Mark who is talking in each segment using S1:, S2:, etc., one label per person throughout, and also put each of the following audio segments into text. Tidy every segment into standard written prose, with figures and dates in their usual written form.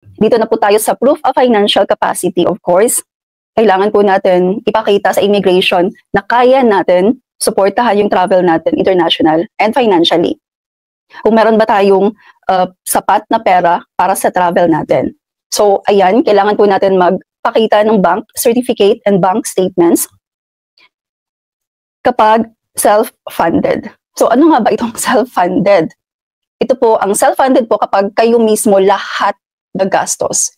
S1: Dito na po tayo sa proof of financial capacity, of course. Kailangan po natin ipakita sa immigration na kaya natin suportahan yung travel natin international and financially. Kung meron ba tayong sapat na pera para sa travel natin. So, ayan, kailangan po natin magpakita ng bank certificate and bank statements kapag self-funded. So, ano nga ba itong self-funded? Ito po, ang self-funded po kapag kayo mismo lahat gagastos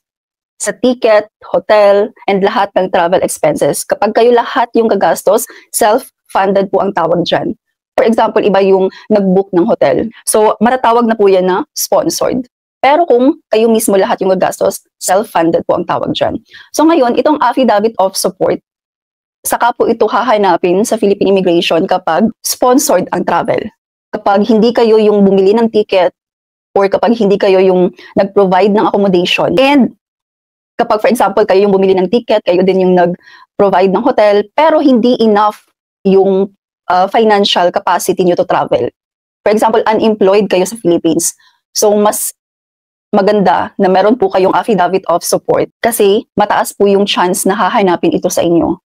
S1: sa ticket, hotel, and lahat ng travel expenses. Kapag kayo lahat yung gagastos, self-funded po ang tawag dyan. For example, iba yung nag-book ng hotel. So, matatawag na po yan na sponsored. Pero kung kayo mismo lahat yung gagastos, self-funded po ang tawag dyan. So ngayon, itong affidavit of support, saka po ito hahanapin sa Philippine Immigration kapag sponsored ang travel. Kapag hindi kayo yung bumili ng ticket or kapag hindi kayo yung nag-provide ng accommodation. And kapag, for example, kayo yung bumili ng ticket, kayo din yung nag-provide ng hotel, pero hindi enough yung financial capacity nyo to travel. For example, unemployed kayo sa Philippines. So, mas maganda na meron po kayong affidavit of support kasi mataas po yung chance na hahanapin ito sa inyo.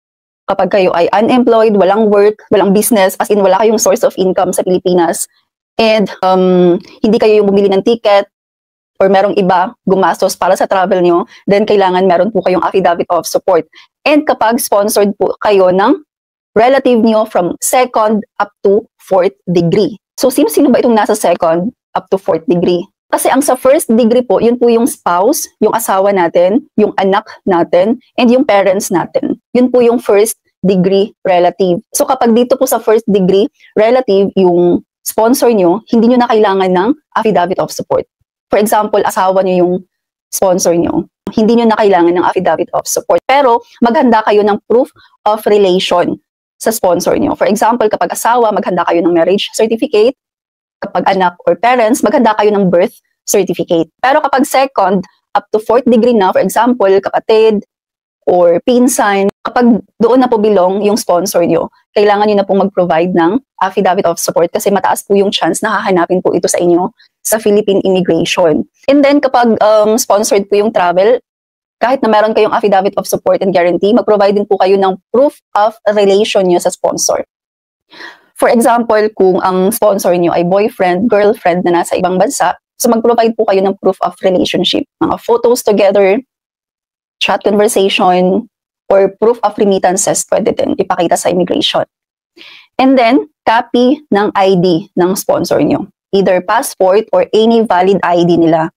S1: Kapag kayo ay unemployed, walang work, walang business, as in wala kayong source of income sa Pilipinas, and hindi kayo yung bumili ng ticket, or merong iba gumastos para sa travel nyo, then kailangan meron po kayong affidavit of support. And kapag sponsored po kayo ng relative nyo from 2nd up to 4th degree. So, sino ba itong nasa 2nd up to 4th degree? Kasi ang sa 1st degree po, yun po yung spouse, yung asawa natin, yung anak natin, and yung parents natin. Yun po yung 1st degree relative. So kapag dito po sa 1st degree relative, yung sponsor nyo, hindi nyo na kailangan ng affidavit of support. For example, asawa nyo yung sponsor nyo, hindi nyo na kailangan ng affidavit of support. Pero maghanda kayo ng proof of relation sa sponsor nyo. For example, kapag asawa, maghanda kayo ng marriage certificate. Kapag anak or parents, maghanda kayo ng birth certificate. Pero kapag 2nd up to 4th degree na, for example, kapatid or pinsan, kapag doon na po belong yung sponsor nyo, kailangan nyo na pong mag-provide ng affidavit of support kasi mataas po yung chance na hahanapin po ito sa inyo sa Philippine Immigration. And then kapag sponsored po yung travel, kahit na meron kayong affidavit of support and guarantee, mag-provide din po kayo ng proof of relation nyo sa sponsor. For example, kung ang sponsor nyo ay boyfriend, girlfriend na nasa ibang bansa, so mag-provide po kayo ng proof of relationship. Mga photos together, chat conversation, or proof of remittances pwede din ipakita sa immigration. And then, copy ng ID ng sponsor nyo. Either passport or any valid ID nila.